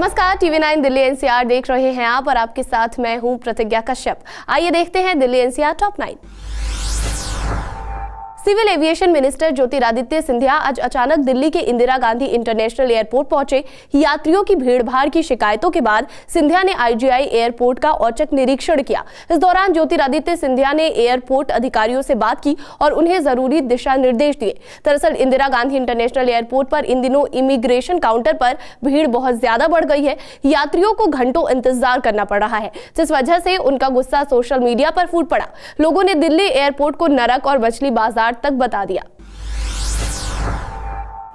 नमस्कार, TV 9 Delhi NCR देख रहे हैं आप और आपके साथ मैं हूं प्रतिज्ञा कश्यप। आइए देखते हैं Delhi NCR top 9। Civil aviation minister Jyotiraditya Scindia आज अचानक दिल्ली के इंदिरा गांधी इंटरनेशनल एयरपोर्ट पहुंचे। यात्रियों की भीड़भाड़ की शिकायतों के बाद सिंधिया ने आईजीआई एयरपोर्ट का औचक निरीक्षण किया। इस दौरान ज्योतिरादित्य सिंधिया ने एयरपोर्ट अधिकारियों से बात की और उन्हें जरूरी दिशा निर्देश दिए। दरअसल इंदिरा गांधी इंटरनेशनल एयरपोर्ट पर इन दिनों इमिग्रेशन काउंटर पर भीड़ बहुत ज्यादा बढ़ गई है। यात्रियों को घंटों इंतजार करना पड़ रहा है, जिस वजह से उनका गुस्सा सोशल मीडिया पर फूट पड़ा। लोगों ने दिल्ली एयरपोर्ट को नरक और मछली बाजार तक बता दिया।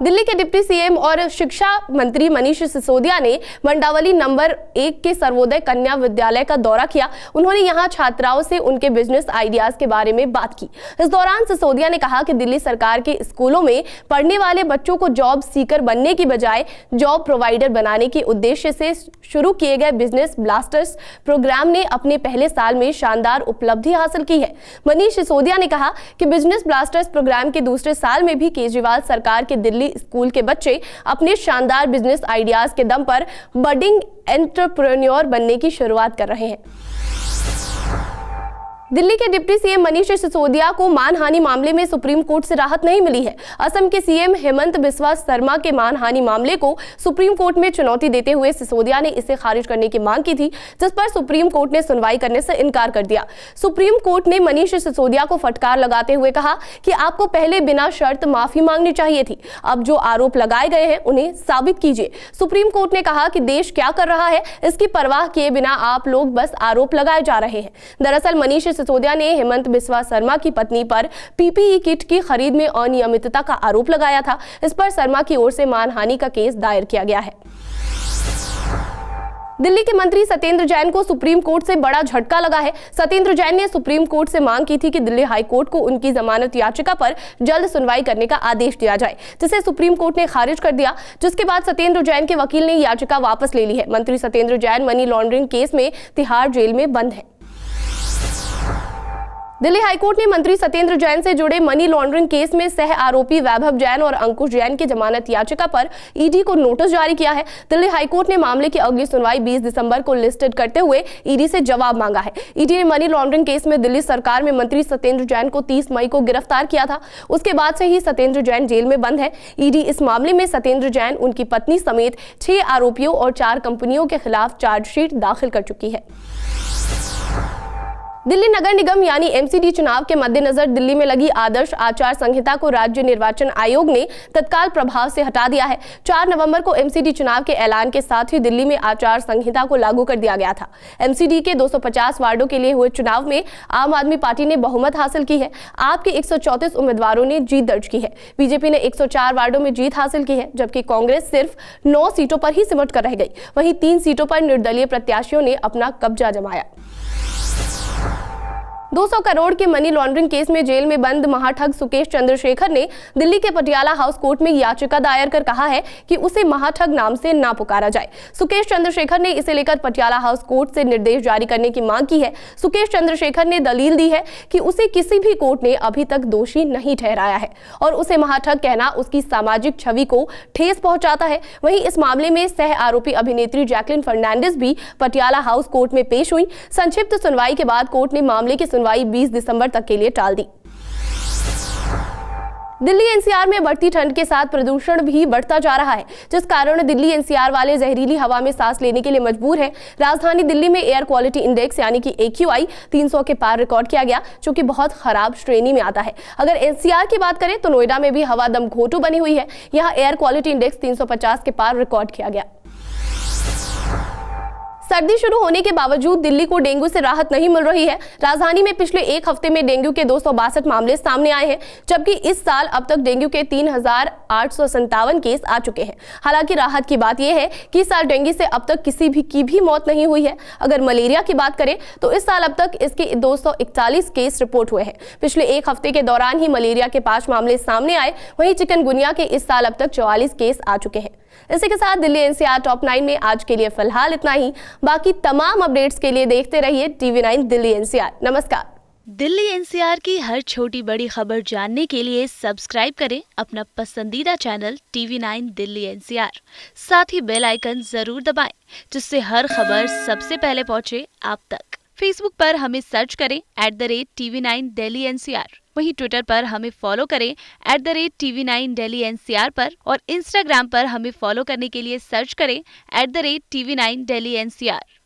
दिल्ली के डिप्टी सीएम और शिक्षा मंत्री मनीष सिसोदिया ने मंडावली नंबर 1 के सर्वोदय कन्या विद्यालय का दौरा किया। उन्होंने यहां छात्राओं से उनके बिजनेस आइडियाज के बारे में बात की। इस दौरान सिसोदिया ने कहा कि दिल्ली सरकार के स्कूलों में पढ़ने वाले बच्चों को जॉब सीकर बनने की बजाय जॉब प्रोवाइडर बनाने के उद्देश्य से शुरू किए गए बिजनेस ब्लास्टर्स प्रोग्राम ने अपने पहले साल में शानदार उपलब्धि हासिल की है। मनीष सिसोदिया ने कहा कि बिजनेस ब्लास्टर्स प्रोग्राम के दूसरे साल में भी केजरीवाल सरकार के दिल्ली स्कूल के बच्चे अपने शानदार बिजनेस आइडियाज के दम पर बडिंग एंटरप्रेन्योर बनने की शुरुआत कर रहे हैं। दिल्ली के डिप्टी सीएम मनीष सिसोदिया को मानहानि मामले में सुप्रीम कोर्ट से राहत नहीं मिली है। असम के सीएम हेमंत बिस्वा शर्मा के मानहानि मामले को सुप्रीम कोर्ट में चुनौती देते हुए सिसोदिया ने इसे खारिज करने की मांग की थी, जिस पर सुप्रीम कोर्ट ने सुनवाई करने से इनकार कर दिया। सुप्रीम कोर्ट ने मनीष सिसोदिया को फटकार लगाते हुए कहा कि आपको पहले बिना शर्त माफी मांगनी चाहिए थी। अब जो आरोप लगाए गए हैं उन्हें साबित कीजिए। सुप्रीम कोर्ट ने कहा कि देश क्या कर रहा है इसकी परवाह किए बिना आप लोग बस आरोप लगाए जा रहे हैं। दरअसल मनीष सिसोदिया ने हेमंत बिस्वा शर्मा की पत्नी पर पीपीई किट की खरीद में अनियमितता का आरोप लगाया था। इस पर शर्मा की ओर से मानहानि का केस दायर किया गया है। दिल्ली के मंत्री सत्येंद्र जैन को सुप्रीम कोर्ट से बड़ा झटका लगा है। सत्येंद्र जैन ने सुप्रीम कोर्ट से मांग की थी कि दिल्ली हाई कोर्ट को उनकी जमानत याचिका पर जल्द सुनवाई करने का आदेश दिया जाए, जिसे सुप्रीम कोर्ट ने खारिज कर दिया, जिसके बाद सत्येंद्र जैन के वकील ने याचिका वापस ले ली है। मंत्री Satyendra Jain money laundering case में तिहाड़ जेल में बंद है। दिल्ली हाईकोर्ट ने मंत्री सत्येंद्र जैन से जुड़े मनी लॉन्ड्रिंग केस में सह आरोपी वैभव जैन और अंकुश जैन की जमानत याचिका पर ईडी को नोटिस जारी किया है। दिल्ली हाईकोर्ट ने मामले की अगली सुनवाई 20 दिसंबर को लिस्टेड करते हुए ईडी से जवाब मांगा है। ईडी ने मनी लॉन्ड्रिंग केस में दिल्ली सरकार में मंत्री सत्येंद्र जैन को 30 मई को गिरफ्तार किया था। उसके बाद से ही सत्येंद्र जैन जेल में बंद है। ईडी इस मामले में सत्येंद्र जैन, उनकी पत्नी समेत 6 आरोपियों और 4 कंपनियों के खिलाफ चार्जशीट दाखिल कर चुकी है। दिल्ली नगर निगम यानी एमसीडी चुनाव के मद्देनजर दिल्ली में लगी आदर्श आचार संहिता को राज्य निर्वाचन आयोग ने तत्काल प्रभाव से हटा दिया है। 4 नवंबर को एमसीडी चुनाव के ऐलान के साथ ही दिल्ली में आचार संहिता को लागू कर दिया गया था। एमसीडी के 250 वार्डों के लिए हुए चुनाव में आम आदमी पार्टी ने बहुमत हासिल की है। आप के 134 उम्मीदवारों ने जीत दर्ज की है। बीजेपी ने 104 वार्डों में जीत हासिल की है, जबकि कांग्रेस सिर्फ 9 सीटों पर ही सिमट कर रह गई। वहीं 3 सीटों पर निर्दलीय प्रत्याशियों ने अपना कब्जा जमाया। 200 करोड़ के मनी लॉन्ड्रिंग केस में जेल में बंद महाठग सुकेश चंद्रशेखर ने दिल्ली के पटियाला हाउस कोर्ट में याचिका दायर कर कहा है कि उसे महाठग नाम से ना पुकारा जाए। सुकेश चंद्रशेखर ने इसे लेकर पटियाला हाउस कोर्ट से निर्देश जारी करने की मांग की है। सुकेश चंद्रशेखर ने दलील दी है कि उसे किसी भी कोर्ट ने अभी तक दोषी नहीं ठहराया है और उसे महाठग कहना उसकी सामाजिक छवि को ठेस पहुंचाता है। वहीं इस मामले में सह आरोपी अभिनेत्री जैकलिन फर्नांडिस भी पटियाला हाउस कोर्ट में पेश हुई। संक्षिप्त सुनवाई के बाद कोर्ट ने मामले की सुनवाई 20 दिसंबर तक के लिए टाल दी। दिल्ली एनसीआर में बढ़ती ठंड के साथ प्रदूषण भी बढ़ता जा रहा है, जिस कारण दिल्ली एनसीआर वाले जहरीली हवा में सांस लेने के लिए मजबूर हैं। राजधानी दिल्ली में एयर क्वालिटी इंडेक्स यानी कि AQI 300 के पार रिकॉर्ड किया गया, जो कि बहुत खराब श्रेणी में आता है। अगर एनसीआर की बात करें तो नोएडा में भी हवा दम घोटू बनी हुई है। यहाँ एयर क्वालिटी इंडेक्स 350 के पार रिकॉर्ड किया गया। सर्दी शुरू होने के बावजूद दिल्ली को डेंगू से राहत नहीं मिल रही है। राजधानी में पिछले एक हफ्ते में डेंगू के 262 मामले सामने आए हैं, जबकि इस साल अब तक डेंगू के 3857 केस आ चुके हैं। हालांकि राहत की बात यह है कि इस साल डेंगू से अब तक किसी की भी मौत नहीं हुई है। अगर मलेरिया की बात करें तो इस साल अब तक इसके 241 केस रिपोर्ट हुए हैं। पिछले एक हफ्ते के दौरान ही मलेरिया के 5 मामले सामने आए। वहीं चिकनगुनिया के इस साल अब तक 44 केस आ चुके हैं। इसी के साथ दिल्ली एनसीआर टॉप 9 में आज के लिए फिलहाल इतना ही। बाकी तमाम अपडेट्स के लिए देखते रहिए टीवी 9 दिल्ली एनसीआर। नमस्कार। दिल्ली एनसीआर की हर छोटी बड़ी खबर जानने के लिए सब्सक्राइब करें अपना पसंदीदा चैनल TV9 दिल्ली एनसीआर। साथ ही बेल आइकन जरूर दबाएं जिससे हर खबर सबसे पहले पहुंचे आप तक। फेसबुक पर हमें सर्च करें @TV9 दिल्ली एनसीआर। वहीं ट्विटर पर हमें फॉलो करें @TV9 दिल्ली एनसीआर पर और इंस्टाग्राम पर हमें फॉलो करने के लिए सर्च करें @TV9 दिल्ली एनसीआर।